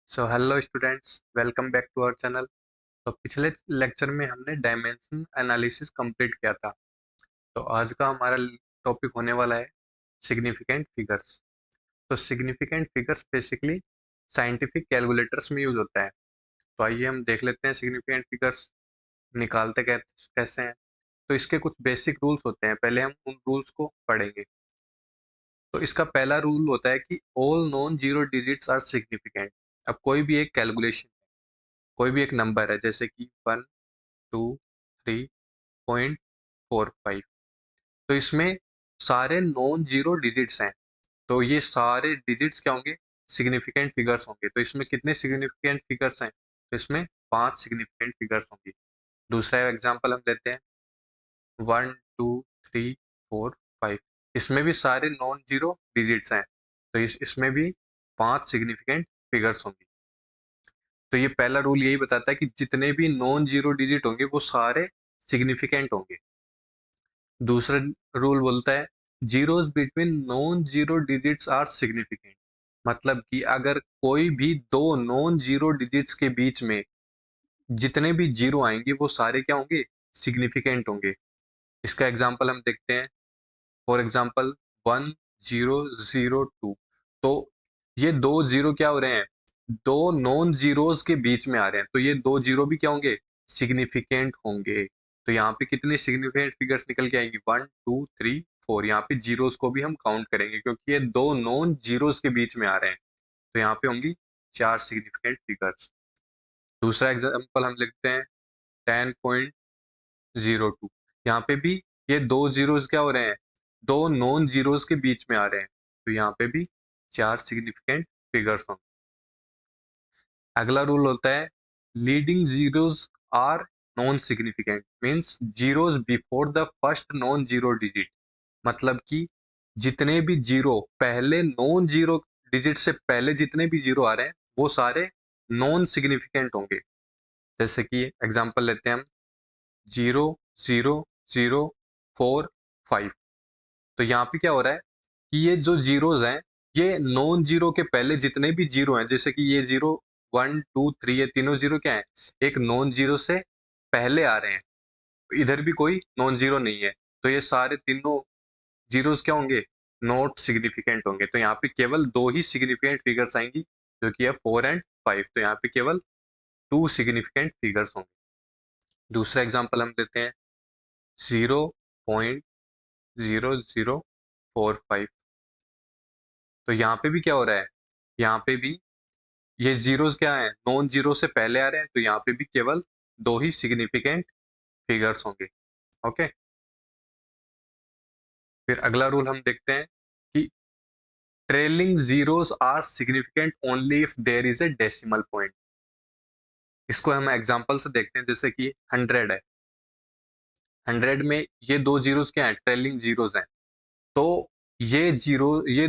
So hello students, welcome back to our channel. तो पिछले lecture में हमने डायमेंशन एनालिसिस कंप्लीट किया था। तो आज का हमारा टॉपिक होने वाला है सिग्निफिकेंट फिगर्स। तो significant figures basically scientific calculators में यूज होता है। तो आइए हम देख लेते हैं सिग्निफिकेंट फिगर्स निकालते कैसे हैं। तो इसके कुछ बेसिक रूल्स होते हैं, पहले हम उन रूल्स को पढ़ेंगे। तो इसका पहला रूल होता है कि all non zero digits are significant. अब कोई भी एक कैलकुलेशन, कोई भी एक नंबर है जैसे कि 1 2 3.45, तो इसमें सारे नॉन जीरो डिजिट्स हैं। तो ये सारे डिजिट्स क्या होंगे? सिग्निफिकेंट फिगर्स होंगे। तो इसमें कितने सिग्निफिकेंट फिगर्स हैं? तो इसमें 5 सिग्निफिकेंट फिगर्स होंगी। दूसरा एग्जांपल हम लेते हैं 1 2 3 4 5। इसमें भी सारे नॉन जीरो डिजिट्स हैं, तो इसमें भी 5 सिग्निफिकेंट फिगर्स होंगी। तो ये पहला रूल यही बताता है कि जितने भी नॉन जीरो डिजिट होंगे वो सारे सिग्निफिकेंट होंगे। दूसरा रूल बोलता है zeros between non zero digits are significant. मतलब कि अगर कोई भी दो नॉन जीरो डिजिट्स के बीच में जितने भी जीरो आएंगे वो सारे क्या होंगे? सिग्निफिकेंट होंगे। इसका एग्जांपल हम देखते हैं। For example 1002। तो ये दो जीरो क्या हो रहे हैं? दो नॉन जीरोस के बीच में आ रहे हैं, तो ये दो जीरो भी क्या होंगे? सिग्निफिकेंट होंगे। तो यहाँ पे कितने सिग्निफिकेंट फिगर्स निकल के आएंगी? 1 2 3 4। यहाँ पे जीरोस को भी हम काउंट करेंगे क्योंकि ये दो नॉन जीरोस के बीच में आ रहे हैं। तो यहाँ पे होंगी 4 सिग्निफिकेंट फिगर्स। दूसरा एग्जाम्पल हम लिखते हैं 10.02। यहाँ पे भी ये दो जीरोस क्या हो रहे हैं? दो नॉन जीरोस के बीच में आ रहे हैं, तो यहाँ पे भी 4 सिग्निफिकेंट फिगर्स होंगे। अगला रूल होता है leading zeros are non significant, means zeros before the first non zero digit. मतलब कि जितने भी जीरो पहले नॉन जीरो डिजिट से पहले जितने भी जीरो आ रहे हैं वो सारे नॉन सिग्निफिकेंट होंगे। जैसे कि एग्जांपल लेते हैं हम 0 0 0 4 5। तो यहाँ पे क्या हो रहा है कि ये जो जीरोस हैं ये नॉन जीरो के पहले जितने भी जीरो हैं, जैसे कि ये जीरो 1 2 3, ये तीनों जीरो क्या है? एक नॉन जीरो से पहले आ रहे हैं। इधर भी कोई नॉन जीरो नहीं है, तो ये सारे तीनों जीरोस क्या होंगे? नॉट सिग्निफिकेंट होंगे। तो यहाँ पे केवल दो ही सिग्निफिकेंट फिगर्स आएंगी, जो कि है 4 और 5। तो यहाँ पे केवल 2 सिग्निफिकेंट फिगर्स होंगे। दूसरा एग्जाम्पल हम देते हैं 0.0045। तो यहाँ पे भी क्या हो रहा है? यहाँ पे भी ये जीरोस क्या है? नॉन जीरो से पहले आ रहे हैं, तो यहाँ पे भी केवल दो ही सिग्निफिकेंट फिगर्स होंगे। ओके, फिर अगला रूल हम देखते हैं कि trailing zeros are significant only if there is a decimal point. इसको हम एग्जांपल से देखते हैं, जैसे कि 100 है। 100 में ये दो जीरोस क्या है? ट्रेलिंग जीरोस हैं। तो ये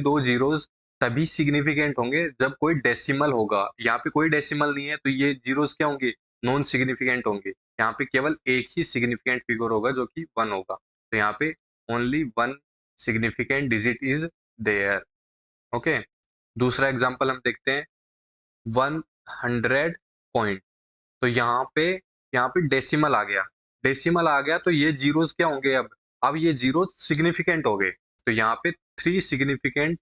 दो जीरोस तभी सिग्निफिकेंट होंगे जब कोई डेसिमल होगा। यहाँ पे कोई डेसिमल नहीं है, तो ये जीरोस क्या होंगे? नॉन सिग्निफिकेंट होंगे। यहाँ पे केवल एक ही सिग्निफिकेंट फिगर होगा जो कि 1 होगा। तो यहाँ पे only 1 significant digit is there. Okay, दूसरा एग्जांपल हम देखते हैं 100 पॉइंट। तो यहाँ पे डेसिमल आ गया। डेसिमल आ गया तो ये जीरोस क्या होंगे? अब ये जीरो सिग्निफिकेंट हो गए। तो यहाँ पे 3 सिग्निफिकेंट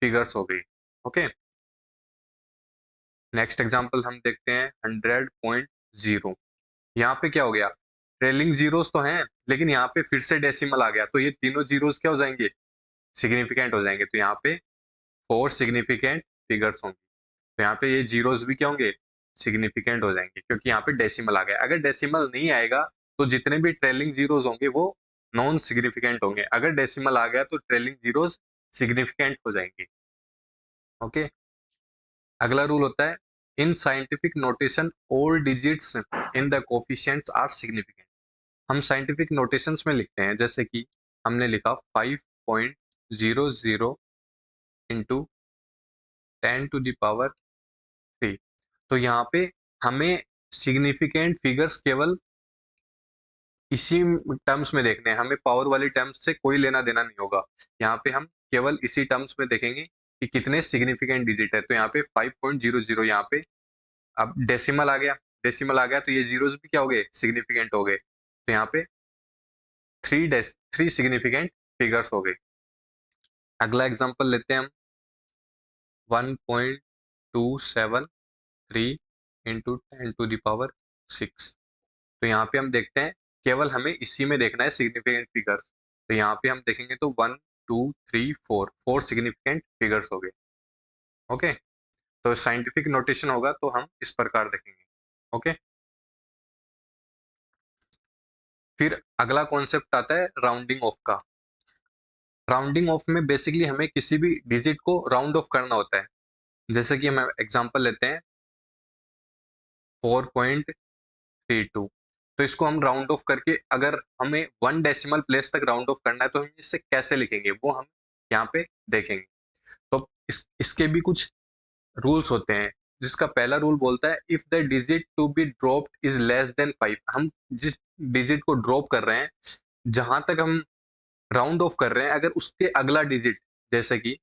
फिगर्स हो गई। ओके, नेक्स्ट एग्जांपल हम देखते हैं 100.0। यहाँ पे क्या हो गया? ट्रेलिंग जीरोस तो हैं, लेकिन यहाँ पे फिर से डेसिमल आ गया, तो ये तीनों जीरोस क्या हो जाएंगे? सिग्निफिकेंट हो जाएंगे। तो यहाँ पे 4 सिग्निफिकेंट फिगर्स होंगे। तो यहाँ पे ये जीरोस भी क्या होंगे? सिग्निफिकेंट हो जाएंगे, क्योंकि यहाँ पे डेसिमल आ गया। अगर डेसिमल नहीं आएगा तो जितने भी ट्रेलिंग जीरोस होंगे वो नॉन सिग्निफिकेंट होंगे। अगर डेसिमल आ गया तो ट्रेलिंग जीरोस सिग्निफिकेंट हो जाएंगे। ओके, अगला रूल होता है in scientific notation all digits in the coefficients are significant. हम साइंटिफिक नोटेशंस में लिखते हैं, जैसे कि हमने लिखा 5.00 इंटू 10⁻³ तो यहाँ पे हमें सिग्निफिकेंट फिगर्स केवल इसी टर्म्स में देखने हैं। हमें पावर वाली टर्म्स से कोई लेना देना नहीं होगा। यहाँ पे हम केवल इसी टर्म्स में देखेंगे कि कितने सिग्निफिकेंट डिजिट है। तो यहाँ पे 5.00 यहाँ पे अब डेसिमल आ गया, डेसिमल आ गया तो ये जीरोस भी क्या हो गए, सिग्निफिकेंट हो गए। तो यहाँ पे थ्री सिग्निफिकेंट फिगर्स हो गए। अगला एग्जांपल लेते हैं हम 1.273 इंटू 10⁻6। तो यहाँ पे हम देखते हैं, केवल हमें इसी में देखना है सिग्निफिकेंट फिगर्स। तो यहाँ पे हम देखेंगे तो 1 2 3 4 4 सिग्निफिकेंट फिगर्स हो गए। ओके, तो साइंटिफिक नोटेशन होगा तो हम इस प्रकार देखेंगे। ओके, फिर अगला कॉन्सेप्ट आता है राउंडिंग ऑफ का। राउंडिंग ऑफ में बेसिकली हमें किसी भी डिजिट को राउंड ऑफ करना होता है। जैसे कि हम एग्जांपल लेते हैं 4.32, तो इसको हम राउंड ऑफ करके अगर हमें 1 डेसिमल प्लेस तक राउंड ऑफ करना है तो हम इसे कैसे लिखेंगे वो हम यहाँ पे देखेंगे। तो इसके भी कुछ रूल्स होते हैं, जिसका पहला रूल बोलता है if the digit to be dropped is less than 5। हम जिस डिजिट को ड्रॉप कर रहे हैं, जहां तक हम राउंड ऑफ कर रहे हैं, अगर उसके अगला डिजिट जैसे कि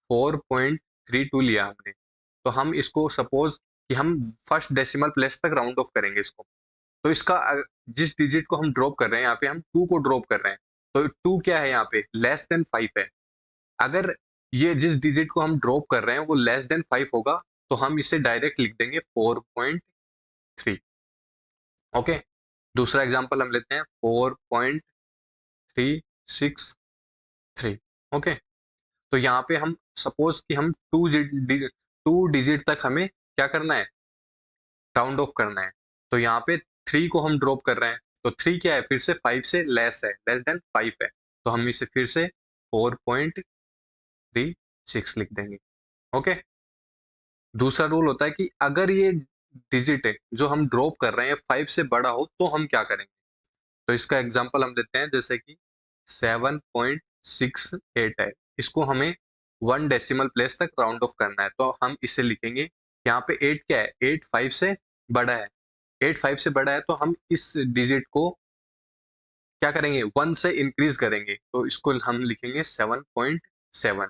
4.32 लिया हमने, तो हम इसको सपोज कि हम फर्स्ट डेसिमल प्लेस तक राउंड ऑफ करेंगे इसको। तो इसका जिस डिजिट को हम ड्रॉप कर रहे हैं, यहाँ पे हम 2 को ड्रॉप कर रहे हैं, तो 2 क्या है यहाँ पे, लेस देन 5 है। अगर ये जिस डिजिट को हम ड्रॉप कर रहे हैं वो लेस देन 5 होगा, तो हम इसे डायरेक्ट लिख देंगे 4.3। ओके, दूसरा एग्जांपल हम लेते हैं 4.363। ओके, तो यहाँ पे हम सपोज कि हम टू डिजिट तक हमें क्या करना है, राउंड ऑफ करना है। तो यहाँ पे 3 को हम ड्रॉप कर रहे हैं, तो 3 क्या है, फिर से 5 से लेस है, लेस देन 5 है, तो हम इसे फिर से 4.36 लिख देंगे। ओके, दूसरा रूल होता है कि अगर ये डिजिट है जो हम ड्रॉप कर रहे हैं 5 से बड़ा हो तो हम क्या करेंगे। तो इसका एग्जांपल हम देते हैं, जैसे कि 7.68 है, इसको हमें 1 डेसिमल प्लेस तक राउंड ऑफ करना है, तो हम इसे लिखेंगे, यहाँ पे 8 क्या है, 8 5 से बड़ा है, 8 5 से बड़ा है, तो हम इस डिजिट को क्या करेंगे, 1 से इंक्रीज करेंगे, तो इसको हम लिखेंगे 7.7।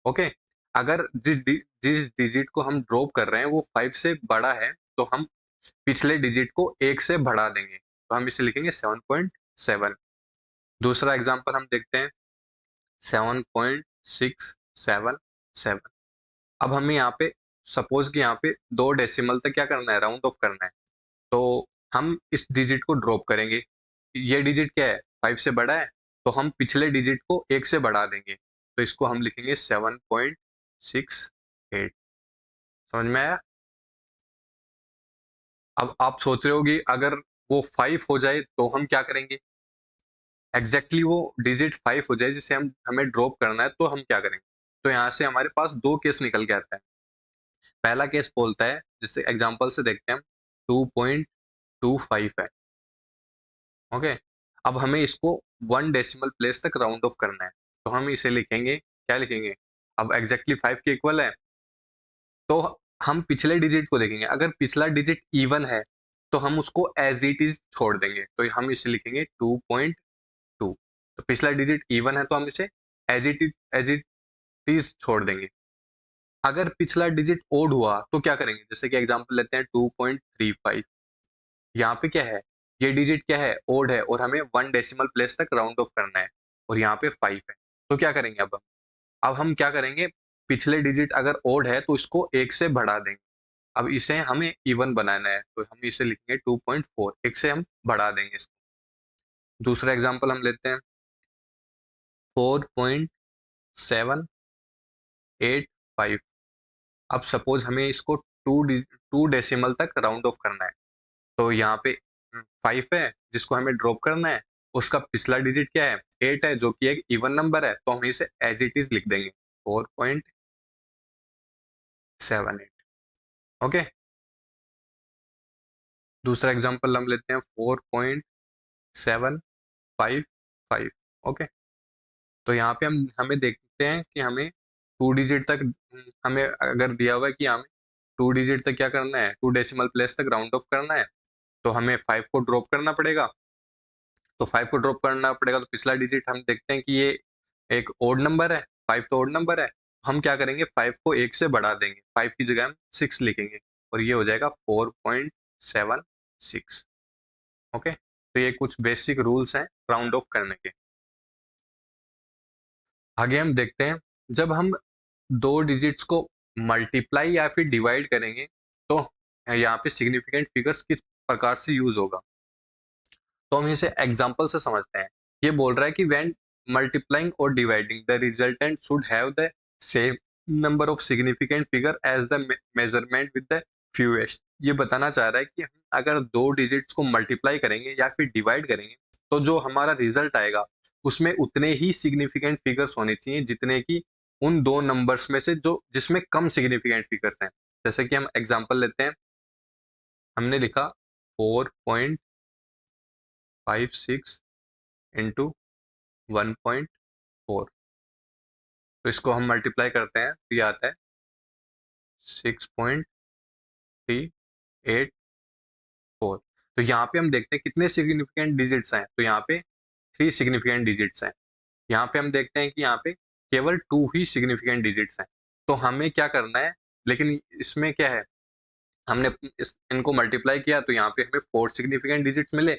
ओके, अगर जिस डिजिट को हम ड्रॉप कर रहे हैं वो 5 से बड़ा है, तो हम पिछले डिजिट को 1 से बढ़ा देंगे, तो हम इसे लिखेंगे 7.7। दूसरा एग्जांपल हम देखते हैं 7.677। अब हमें यहाँ पे सपोज कि यहाँ पे 2 डेसिमल तक क्या करना है, राउंड ऑफ करना है, तो हम इस डिजिट को ड्रॉप करेंगे। ये डिजिट क्या है, 5 से बड़ा है, तो हम पिछले डिजिट को 1 से बढ़ा देंगे, तो इसको हम लिखेंगे 7.68। समझ में आया। अब आप सोच रहे हो कि अगर वो 5 हो जाए तो हम क्या करेंगे, एग्जैक्टली वो डिजिट 5 हो जाए जिसे हम हमें ड्रॉप करना है, तो हम क्या करेंगे। तो यहाँ से हमारे पास 2 केस निकल के आता है। पहला केस बोलता है, जैसे एग्जांपल से देखते हैं हम, 2.25 है। ओके, अब हमें इसको 1 डेसिमल प्लेस तक राउंड ऑफ करना है, तो हम इसे लिखेंगे, क्या लिखेंगे, अब एग्जैक्टली 5 के इक्वल है, तो हम पिछले डिजिट को देखेंगे, अगर पिछला डिजिट इवन है तो हम उसको एज इट इज छोड़ देंगे, तो हम इसे लिखेंगे 2.2। तो पिछला डिजिट इवन है तो हम इसे एज इट इज छोड़ देंगे। अगर पिछला डिजिट ओड हुआ तो क्या करेंगे, जैसे कि एग्जांपल लेते हैं 2.35। यहाँ पे क्या है, ये डिजिट क्या है, ओड है, और हमें 1 डेसिमल प्लेस तक राउंड ऑफ करना है, और यहाँ पे 5 है, तो क्या करेंगे, अब हम क्या करेंगे, पिछले डिजिट अगर ओड है तो इसको 1 से बढ़ा देंगे। अब इसे हमें इवन बनाना है, तो हम इसे लिखेंगे 2.4, 1 से हम बढ़ा देंगे इसको। दूसरा एग्जांपल हम लेते हैं 4.785। अब सपोज हमें इसको 2 डेसिमल तक राउंड ऑफ करना है, तो यहाँ पे 5 है जिसको हमें ड्रॉप करना है, उसका पिछला डिजिट क्या है, 8 है जो कि एक इवन नंबर है, तो हम इसे एज इट इज लिख देंगे 4.78। ओके, दूसरा एग्जांपल हम लेते हैं 4.755। ओके, तो यहाँ पे हम हमें देखते हैं कि हमें 2 डिजिट तक, हमें अगर दिया हुआ है कि हमें 2 डिजिट तक क्या करना है, 2 डेसिमल प्लेस तक राउंड ऑफ करना है, तो हमें 5 को ड्रॉप करना पड़ेगा। तो 5 को ड्रॉप करना पड़ेगा, तो पिछला डिजिट हम देखते हैं कि ये एक ओड नंबर है, 5 तो ओड नंबर है, हम क्या करेंगे, 5 को 1 से बढ़ा देंगे, 5 की जगह हम 6 लिखेंगे, और ये हो जाएगा 4.76। ओके, तो ये कुछ बेसिक रूल्स हैं राउंड ऑफ करने के। आगे हम देखते हैं, जब हम दो डिजिट्स को मल्टीप्लाई या फिर डिवाइड करेंगे तो यहाँ पे सिग्निफिकेंट फिगर्स किस प्रकार से यूज होगा। तो हम इसे एग्जांपल से समझते हैं। ये बोल रहा है कि व्हेन मल्टीप्लाइंग और dividing the resultant should have the same number of significant figure as the measurement with the fewest. ये बताना चाह रहा है कि हम अगर दो डिजिट्स को मल्टीप्लाई करेंगे या फिर डिवाइड करेंगे तो जो हमारा रिजल्ट आएगा उसमें उतने ही सिग्निफिकेंट फिगर्स होने चाहिए जितने की उन दो नंबर्स में से जो जिसमें कम सिग्निफिकेंट फिगर्स हैं। जैसे कि हम एग्जांपल लेते हैं, हमने लिखा 4.56 इंटू 1.4, तो इसको हम मल्टीप्लाई करते हैं तो ये आता है 6.384। तो यहाँ पे हम देखते हैं कितने सिग्निफिकेंट डिजिट्स हैं, तो यहाँ पे 3 सिग्निफिकेंट डिजिट्स हैं। यहाँ पे हम देखते हैं कि यहाँ पे केवल 2 ही सिग्निफिकेंट डिजिट्स हैं। तो हमें क्या करना है, लेकिन इसमें क्या है, हमने इनको मल्टीप्लाई किया तो यहाँ पे हमें 4 सिग्निफिकेंट डिजिट्स मिले।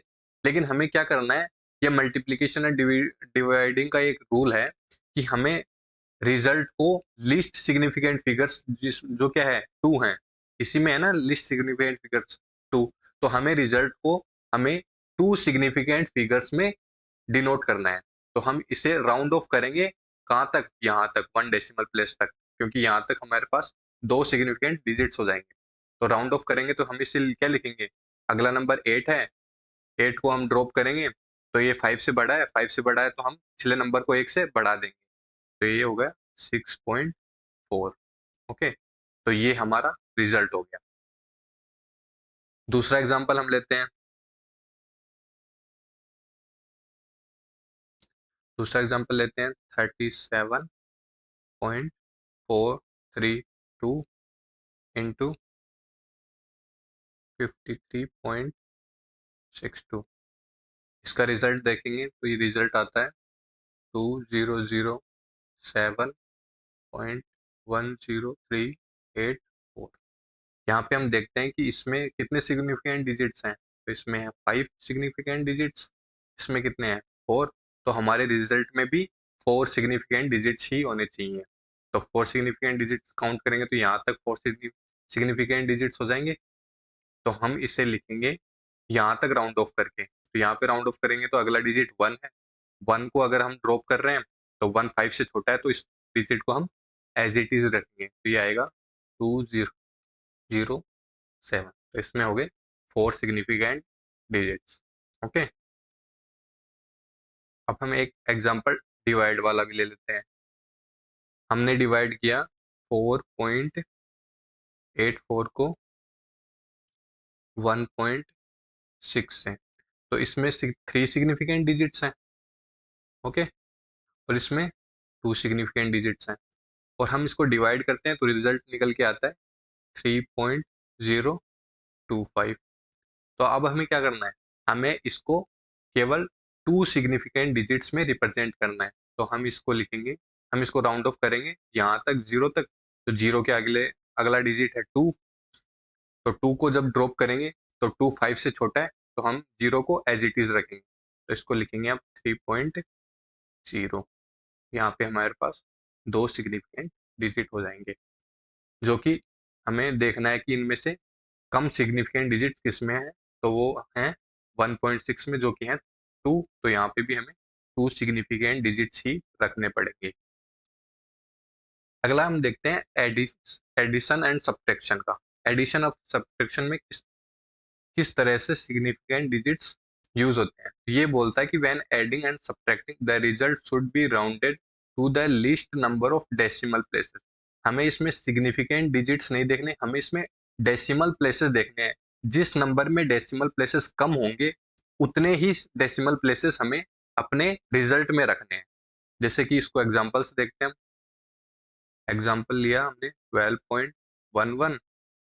लेकिन हमें क्या करना है, ये मल्टीप्लीकेशन एंड डिवाइडिंग का एक रूल है कि हमें रिजल्ट को लीस्ट सिग्निफिकेंट फिगर्स जिस जो क्या है 2 हैं, इसी में है ना लिस्ट सिग्निफिकेंट फिगर्स 2, तो हमें रिजल्ट को हमें 2 सिग्निफिकेंट फिगर्स में डिनोट करना है। तो हम इसे राउंड ऑफ करेंगे कहाँ तक, यहाँ तक 1 डेसिमल प्लेस तक, क्योंकि यहाँ तक हमारे पास 2 सिग्निफिकेंट डिजिट्स हो जाएंगे। तो राउंड ऑफ करेंगे तो हम इसे क्या लिखेंगे, अगला नंबर 8 है, 8 को हम ड्रॉप करेंगे तो ये 5 से बड़ा है, 5 से बड़ा है तो हम पिछले नंबर को 1 से बढ़ा देंगे, तो ये हो गया 6.4। ओके, तो ये हमारा रिजल्ट हो गया। दूसरा एग्जांपल हम लेते हैं, दूसरा एग्जांपल लेते हैं 37.432 इंटू 53.62। इसका रिजल्ट देखेंगे तो ये रिजल्ट आता है 2007.10384। यहाँ पे हम देखते हैं कि इसमें कितने सिग्निफिकेंट डिजिट्स हैं, तो इसमें है 5 सिग्निफिकेंट डिजिट्स, इसमें कितने हैं 4, तो हमारे रिजल्ट में भी 4 सिग्निफिकेंट डिजिट्स ही होने चाहिए। तो 4 सिग्निफिकेंट डिजिट्स काउंट करेंगे तो यहाँ तक 4 सिग्निफिकेंट डिजिट्स हो जाएंगे। तो हम इसे लिखेंगे यहाँ तक राउंड ऑफ करके, तो यहाँ पे राउंड ऑफ करेंगे तो अगला डिजिट 1 है, 1 को अगर हम ड्रॉप कर रहे हैं तो 1 5 से छोटा है तो इस डिजिट को हम एज इट इज रखेंगे, तो ये आएगा 2007। तो इसमें हो गए 4 सिग्निफिकेंट डिजिट्स। ओके, अब हम एक एग्जांपल डिवाइड वाला भी ले लेते हैं। हमने डिवाइड किया 4.84 को 1.6 से, तो इसमें 3 सिग्निफिकेंट डिजिट्स हैं। ओके, और इसमें 2 सिग्निफिकेंट डिजिट्स हैं, और हम इसको डिवाइड करते हैं तो रिजल्ट निकल के आता है 3.025। तो अब हमें क्या करना है, हमें इसको केवल 2 सिग्निफिकेंट डिजिट्स में रिप्रेजेंट करना है। तो हम इसको लिखेंगे, हम इसको राउंड ऑफ करेंगे यहाँ तक 0 तक, तो 0 के अगले अगला डिजिट है 2, तो 2 को जब ड्रॉप करेंगे तो 2 5 से छोटा है तो हम 0 को एज इट इज रखेंगे, तो इसको लिखेंगे अब 3.0। यहाँ पे हमारे पास 2 सिग्निफिकेंट डिजिट हो जाएंगे, जो कि हमें देखना है कि इनमें से कम सिग्निफिकेंट डिजिट किस में है, तो वो है 1.6 में, जो कि है 2, तो यहाँ पे भी हमें 2 सिग्निफिकेंट डिजिट्स ही रखने पड़ेंगे। अगला हम देखते हैं एडिशन एंड सब्ट्रैक्शन का। एडिशन और सब्ट्रैक्शन में किस तरह से सिग्निफिकेंट डिजिट्स यूज होते हैं। ये बोलता है कि when adding and subtracting the result should be rounded to the least number of decimal places. हमें इसमें सिग्निफिकेंट डिजिट्स नहीं देखने, हमें इसमें डेसिमल प्लेसेस देखने हैं। जिस नंबर में डेसिमल प्लेसेस कम होंगे उतने ही डेसिमल प्लेसेस हमें अपने रिजल्ट में रखने हैं। जैसे कि इसको एग्जांपल से देखते हैं। एग्जांपल लिया हमने 12.11,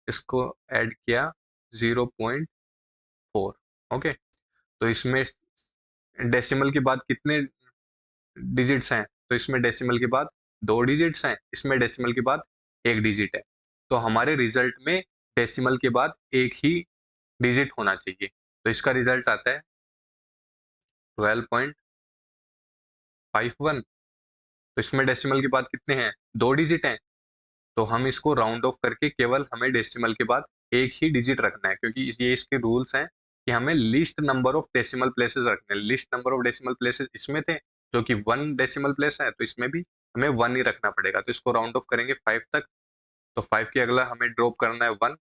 इसको ऐड किया 0.4। ओके, तो इसमें डेसिमल के बाद कितने डिजिट्स हैं, तो इसमें डेसिमल के बाद 2 डिजिट्स हैं, इसमें डेसिमल के बाद 1 डिजिट है। तो हमारे रिजल्ट में डेसिमल के बाद एक ही डिजिट होना चाहिए। तो इसका रिजल्ट आता है 12.51। तो इसमें डेसिमल के बाद कितने हैं, 2 डिजिट हैं। तो हम इसको राउंड ऑफ करके केवल हमें डेसिमल के बाद एक ही डिजिट रखना है, क्योंकि ये इसके रूल्स हैं कि हमें least number of decimal places रखने हैं। Least number of decimal places इसमें थे जो कि 1 डेसिमल प्लेस है, तो इसमें भी हमें 1 ही रखना पड़ेगा। तो इसको राउंड ऑफ करेंगे 5 तक। तो 5 के अगला हमें ड्रॉप करना है 1।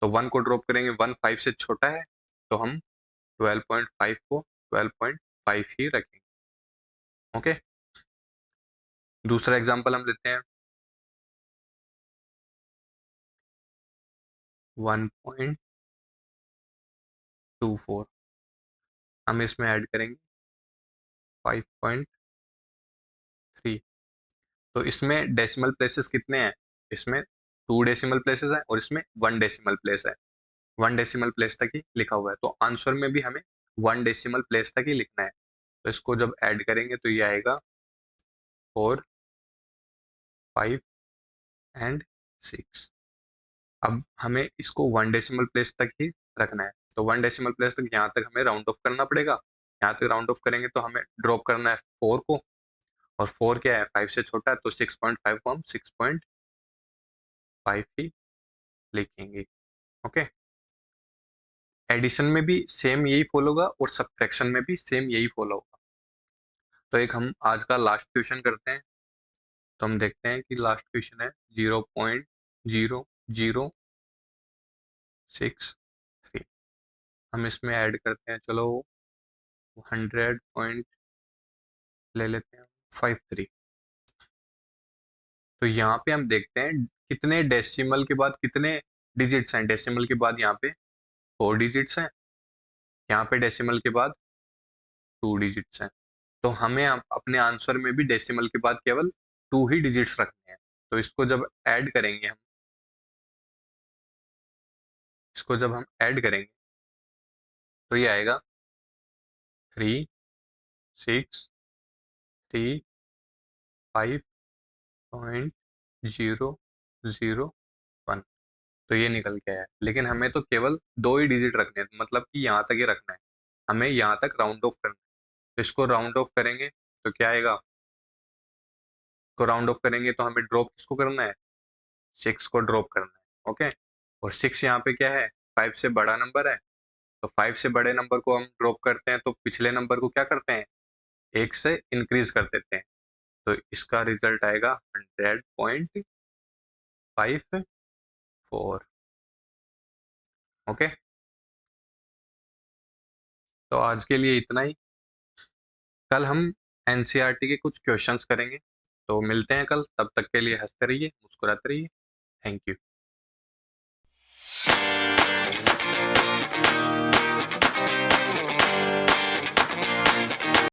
तो 1 को ड्रॉप करेंगे, 1 5 से छोटा है, तो हम 12.5 को 12.5 ही रखेंगे। ओके, दूसरा एग्जांपल हम लेते हैं 1.24। हम इसमें ऐड करेंगे 5.3। तो इसमें डेसिमल प्लेसेस कितने हैं, इसमें 2 डेसिमल प्लेसेस हैं और इसमें 1 डेसिमल प्लेस है। 1 डेसिमल प्लेस तक ही लिखा हुआ है, तो आंसर में भी हमें 1 डेसिमल प्लेस तक ही लिखना है। तो इसको जब ऐड करेंगे तो ये आएगा 4, 5 एंड 6। अब हमें इसको 1 डेसिमल प्लेस तक ही रखना है। तो 1 डेसिमल प्लेस तक यहाँ तक हमें राउंड ऑफ करना पड़ेगा। यहाँ तक राउंड ऑफ करेंगे तो हमें ड्रॉप करना है 4 को, और 4 क्या है, 5 से छोटा है, तो 6.5 को हम 6.5 ही लिखेंगे। ओके, एडिशन में भी सेम यही फॉलो होगा और सब्ट्रैक्शन में भी सेम यही फॉलो होगा। तो एक हम आज का लास्ट क्वेश्चन करते हैं। तो हम देखते हैं कि लास्ट क्वेश्चन है 0.006 हम इसमें ऐड करते हैं, चलो 100 पॉइंट ले लेते हैं 53। तो यहाँ पे हम देखते हैं कितने डेसिमल के बाद कितने डिजिट्स हैं। डेसिमल के बाद यहाँ पे 4 डिजिट्स हैं, यहाँ पे डेसिमल के बाद 2 डिजिट्स हैं। तो हमें अपने आंसर में भी डेसिमल के बाद केवल 2 ही डिजिट्स रखने हैं। तो इसको जब हम ऐड करेंगे तो ये आएगा 3635.001। तो ये निकल के आया, लेकिन हमें तो केवल 2 ही डिजिट रखने हैं, मतलब कि यहाँ तक ही रखना है, हमें यहाँ तक राउंड ऑफ करना है। तो इसको राउंड ऑफ करेंगे तो क्या आएगा, को राउंड ऑफ करेंगे तो हमें ड्रॉप किसको करना है, 6 को ड्रॉप करना है। ओके, और 6 यहाँ पे क्या है, 5 से बड़ा नंबर है। तो 5 से बड़े नंबर को हम ड्रॉप करते हैं तो पिछले नंबर को क्या करते हैं, 1 से इंक्रीज कर देते हैं। तो इसका रिजल्ट आएगा 100.54। ओके, तो आज के लिए इतना ही। कल हम एनसीईआरटी के कुछ क्वेश्चंस करेंगे। तो मिलते हैं कल, तब तक के लिए हंसते रहिए, मुस्कुराते रहिए। Thank you.